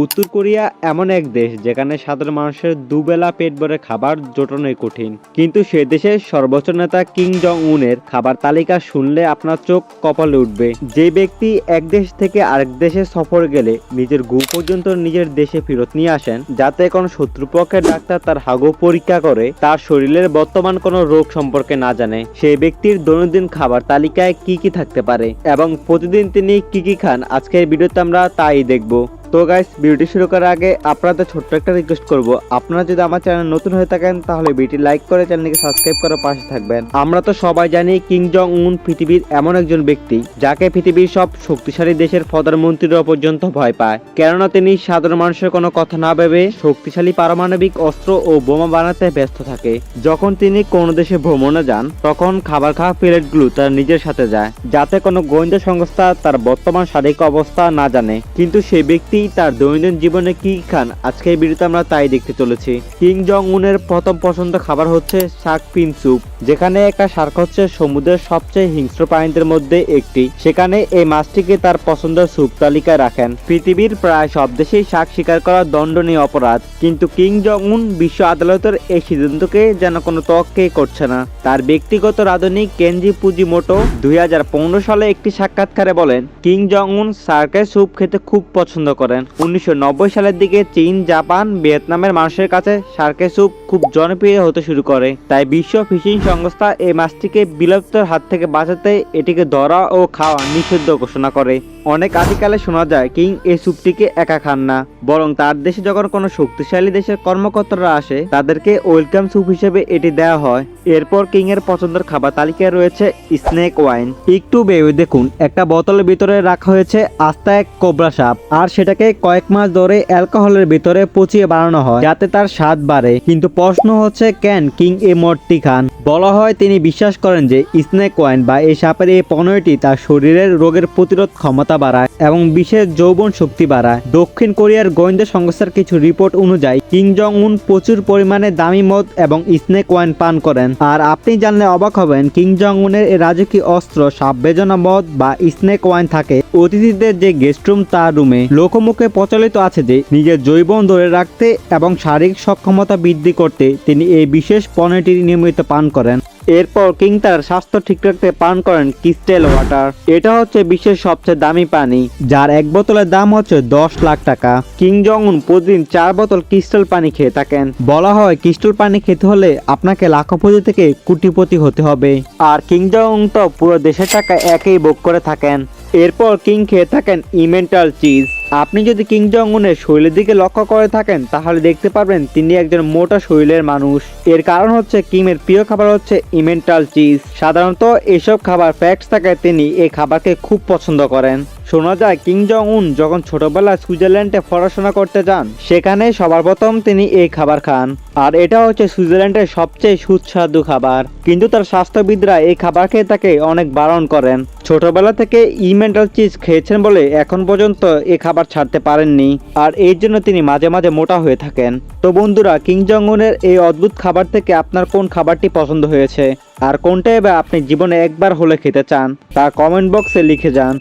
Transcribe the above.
উত্তর কোরিয়া এমন এক দেশ যেখানে সাধারণ মানুষের দুবেলা পেট ভরে খাবার জোটানোই কঠিন, কিন্তু সে দেশের সর্বোচ্চ নেতা কিম জং উনের খাবার তালিকা শুনলে আপনার চোখ কপালে উঠবে। যে ব্যক্তি এক দেশ থেকে আরেক দেশে সফর গেলে নিজের গু পর্যন্ত নিজের দেশে ফেরত নিয়ে আসেন, যাতে কোনো শত্রুপক্ষের ডাক্তার তার হাগু পরীক্ষা করে তার শরীরের বর্তমান কোনো রোগ সম্পর্কে না জানে। সেই ব্যক্তির দৈনন্দিন খাবার তালিকায় কি কি থাকতে পারে এবং প্রতিদিন তিনি কি কি খান, আজকের ভিডিওতে আমরা তাই দেখব। তো গাইস, ভিডিওটি শুরু করার আগে আপনাদের ছোট্ট একটা রিকোয়েস্ট করব, আপনারা যদি আমার চ্যানেল নতুন হয়ে থাকেন তাহলে ভিডিওটি লাইক করে চ্যানেলটিকে সাবস্ক্রাইব করে পাশে থাকবেন। আমরা তো সবাই জানি কিম জং উন পৃথিবীর এমন একজন ব্যক্তি যাকে পৃথিবীর সব শক্তিশালী দেশের প্রধানমন্ত্রীরা পর্যন্ত ভয় পায়, কেননা তিনি সাধারণ মানুষের কোনো কথা না ভেবে শক্তিশালী পারমাণবিক অস্ত্র ও বোমা বানাতে ব্যস্ত থাকে। যখন তিনি কোনো দেশে ভ্রমণে যান তখন খাবার খাওয়া প্লেটগুলো তার নিজের সাথে যায়, যাতে কোনো গোয়েন্দা সংস্থা তার বর্তমান শারীরিক অবস্থা না জানে। কিন্তু সেই ব্যক্তি তার দৈনন্দিন জীবনে কি খান, আজকের ভিডিওতে আমরা তাই দেখতে চলেছি। কিম জং উনের প্রথম পছন্দ খাবার হচ্ছে শাক ফিন স্যুপ, যেখানে একটা শার্ক হচ্ছে সমুদ্রের সবচেয়ে হিংস্র প্রাণীদের মধ্যে একটি। সেখানে এই মাছটিকে তার পছন্দের স্যুপ তালিকায় রাখেন। পৃথিবীর প্রায় সব দেশেই শাক শিকার করা দণ্ডনীয় অপরাধ, কিন্তু কিম জং উন বিশ্ব আদালতের এই সিদ্ধান্তকে যেন কোনো তোয়াক্কাই করছে না। তার ব্যক্তিগত রাঁধুনি কেনজি ফুজিমোটো 2015 সালে একটি সাক্ষাৎকারে বলেন, কিম জং উন শার্কের স্যুপ খেতে খুব পছন্দ করেন। 1990 সালের দিকে চীন, জাপান, ভিয়েতনামের মানুষের কাছে শার্কের স্যুপ খুব জনপ্রিয় হতে শুরু করে। তাই বিশ্ব ফিশিং সংস্থা এই মাছটিকে বিলুপ্তির হাত থেকে বাঁচাতে এটিকে ধরা ও খাওয়া নিষিদ্ধ ঘোষণা করে। অনেক আদিকালে শোনা যায় কিং এই স্যুপটিকে একা খান না, বরং তার দেশে যখন কোনো শক্তিশালী দেশের কর্মকর্তারা আসে তাদেরকে ওয়েলকাম স্যুপ হিসেবে এটি দেওয়া হয়। এরপর কিং এর পছন্দের খাবার তালিকায় রয়েছে স্নেক ওয়াইন। একটু ভেবে দেখুন, একটা বোতলের ভিতরে রাখা হয়েছে আস্তা এক কোবরা সাপ, আর সেটাকে কয়েক মাস ধরে অ্যালকোহলের ভিতরে পচিয়ে বানানো হয় যাতে তার স্বাদ বাড়ে। কিন্তু প্রশ্ন হচ্ছে, কেন কিং এই মদটি খান? বলা হয় তিনি বিশ্বাস করেন যে স্নেক ওয়াইন বা এই সাপের এই পণ্যটি তার শরীরের রোগের প্রতিরোধ ক্ষমতা বাড়ায় এবং বিশেষ যৌবন শক্তি বাড়ায়। দক্ষিণ কোরিয়ার গোয়েন্দা সংস্থার কিছু রিপোর্ট অনুযায়ী কিম জং উন প্রচুর পরিমাণে দামি মদ এবং স্নেক ওয়াইন পান করেন। আর আপনি জানলে অবাক হবেন, কিম জং উনের এই রাজকীয় অস্ত্র সাপ ভেজানো মদ বা স্নেক ওয়াইন থাকে অতিথিদের যে গেস্ট রুম তার রুমে। লোকমুখে প্রচলিত আছে যে নিজের যৌবন ধরে রাখতে এবং শারীরিক সক্ষমতা বৃদ্ধি করতে তিনি এই বিশেষ পণ্যটি নিয়মিত পান করেন। এরপর কিং তার স্বাস্থ্য ঠিক রাখতে পান করেন ক্রিস্টাল ওয়াটার। এটা হচ্ছে বিশ্বের সবচেয়ে দামি পানি, যার এক বোতলের দাম হচ্ছে 10 লাখ টাকা। কিম জং উন প্রতিদিন 4 বোতল ক্রিস্টাল পানি খেয়ে থাকেন। বলা হয় ক্রিস্টাল পানি খেতে হলে আপনাকে লাখপতি থেকে কোটিপতি হতে হবে। আর কিম জং উন তো পুরো দেশের টাকা একেই ভোগ করে থাকেন। এরপর কিং খেয়ে থাকেন ইমেন্টাল চিজ। আপনি যদি কিম জং উনের শরীরের দিকে লক্ষ্য করে থাকেন তাহলে দেখতে পারবেন তিনি একজন মোটা শরীরের মানুষ। এর কারণ হচ্ছে কিমের প্রিয় খাবার হচ্ছে ইমেন্টাল চিজ। সাধারণত এসব খাবার ফ্যাক্টস থাকায় তিনি এই খাবারকে খুব পছন্দ করেন। শোনা যায় কিম জং উন যখন ছোটবেলায় সুইজারল্যান্ডে পড়াশোনা করতে যান সেখানে সবার প্রথম তিনি এই খাবার খান, আর এটা হচ্ছে সুইজারল্যান্ডের সবচেয়ে সুস্বাদু খাবার। কিন্তু তার স্বাস্থ্যবিদরা এই খাবার খেয়ে তাকে অনেক বারণ করেন। ছোটবেলা থেকে ইমেন্টাল চিজ খেয়েছেন বলে এখন পর্যন্ত এই খাবার ছাড়তে পারেননি, আর এই জন্য তিনি মাঝে মাঝে মোটা হয়ে থাকেন। তো বন্ধুরা, কিম জং উনের এই অদ্ভুত খাবার থেকে আপনার কোন খাবারটি পছন্দ হয়েছে আর কোনটা এবার আপনি জীবনে একবার হলে খেতে চান তা কমেন্ট বক্সে লিখে যান।